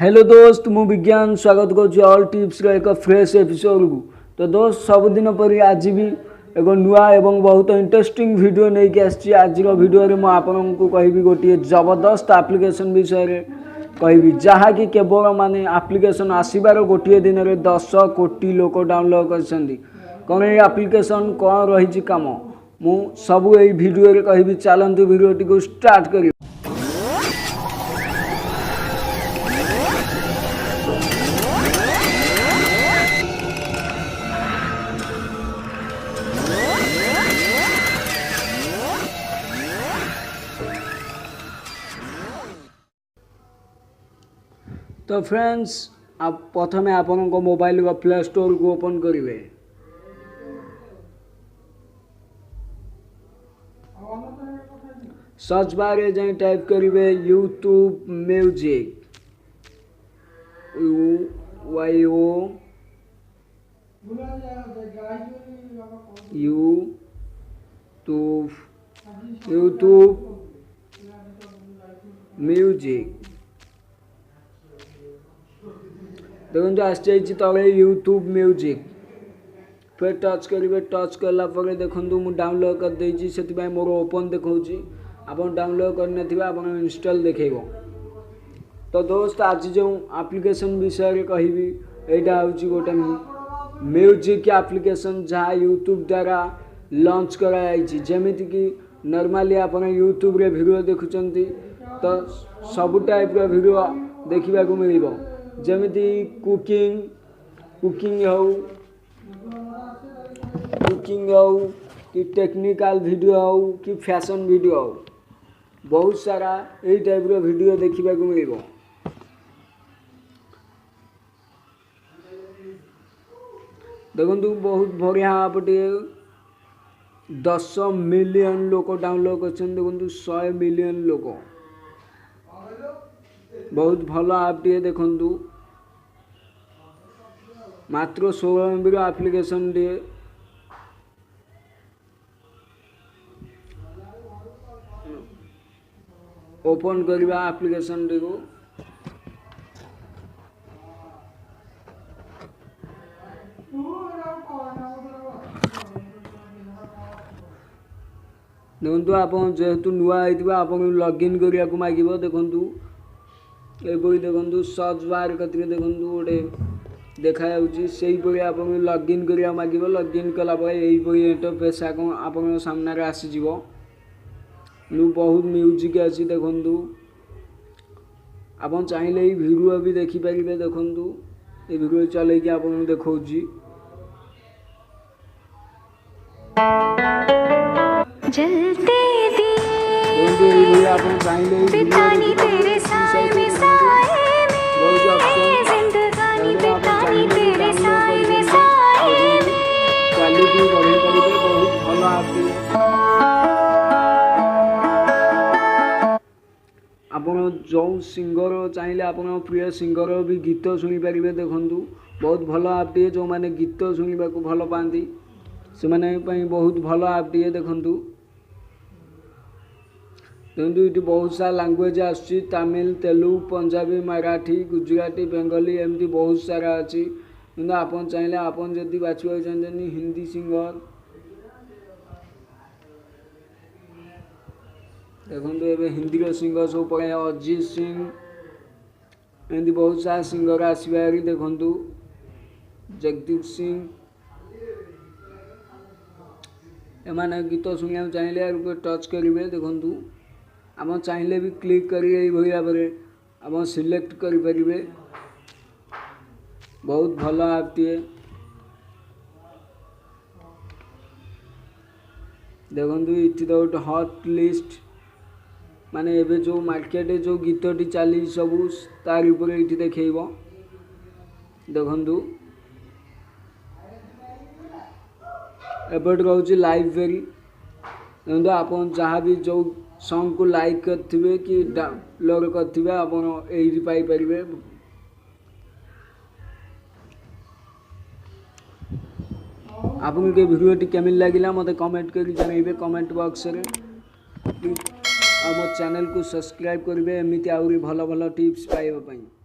Hello दोस्त मु विज्ञान स्वागत करुच्ची ऑल टिप्स रो एक फ्रेश एपिसोड को। तो दोस्त सबुदिन पर आज भी एक नुआ एवं बहुत इंटरेस्टिंग वीडियो नहीं कि आसी। आज वीडियो रे मु आपको कहबी गोटे जबरदस्त एप्लिकेशन विषय कहबी जहाँकि केवल माने एप्लिकेशन आसबार गोटे दिन में 10 कोटी लोक डाउनलोड कर कौन ये एप्लिकेशन कौन रही काम मु सबू यही वीडियो रे कहबी। चलतु वीडियो टी को स्टार्ट करी। तो फ्रेंड्स आप प्रथम आपण मोबाइल का प्ले स्टोर को ओपन करेंगे। सर्च बार में जाए टाइप करेंगे यूट्यूब म्यूजिक यूट्यूब म्यूजिक देखो आसी तले यूट्यूब म्यूजिक फिर टच करेंगे। टच कलापर देखो मुझे डाउनलोड कर देती से मोर ओपन देखा आप डाउनलोड करना इंस्टॉल देखेब। तो दोस्त आज जो एप्लिकेशन विषय कहबी यहाँ हूँ गोटे म्यूजिक एप्लिकेशन जहाँ यूट्यूब द्वारा लॉन्च कराई। जमीती कि नॉर्मली आप यूट्यूब रे वीडियो देखुंत तो सबू टाइप वीडियो देखा मिल जमीती कुकिंग हो कि टेक्निकल वीडियो हो कि फैशन वीडियो हो बहुत सारा यही टाइप वीडियो देखा मिल। देखो बहुत बढ़िया आप 10 मिलियन लोक डाउनलोड कर देखो 100 मिलियन लोक बहुत भल आप देखु मात्र 16 MB एप्लिकेशन टे ओपन करवा एप्लिकेशन टी को देखो आप जेहेतु नुआ आप लॉगिन करने को मांग देखु ये देखो सर्च बार कतरे देखो गोटे देखा से आप लॉगिन करने मांग लॉगिन कलापर यही इंटरफेस आप सामने आसीज बहुत म्यूजिक अच्छी देखु आप चाहिए ये वीडियो भी देखिपारे देखु ये वीडियो चल आप देखा आप चाहिए आप जो सिंगर चाहिए आप प्रिय सिंगर भी गीत शुणी पारे देखु बहुत भल आपटे जो मैंने गीत शुणा को भल पाती से बहुत भल आपटे देखु देखो ये बहुत सारा लैंग्वेज आसुच्ची तमिल तेलुगु पंजाबी मराठी गुजराती बेंगली एमती बहुत सारा अच्छी कि आप चाहिए आप जब बाछा चाहते हिंदी सिंगर देखो ये हिंदी सिंगर सब पड़े अरिजीत सिंह एमती बहुत सारा सिंगर आसबारी देखु जगदीप सिंह एम गीत शुणा चाहिए टच करेंगे देखु आप चाहिए भी क्लिक करेंगे भाव आप सिलेक्ट करेंगे बहुत भल आपटे देखु ये गोटे हॉट लिस्ट माने एबे जो मार्केट जो गीतटी चली सबू तार ये देखेब देखु एपट रोचे लाइब्रेरी देखो आप जहाँ भी जो सॉन्ग को लाइक करते कि डाउनलोड करते आप पाइपर। आपको ये वीडियो केमी लगे मत कमेंट कर जनइबे कमेंट बॉक्स रे मो चैनल को सब्सक्राइब करेंगे एमती आहरी भल भल टिप्स पाइबा।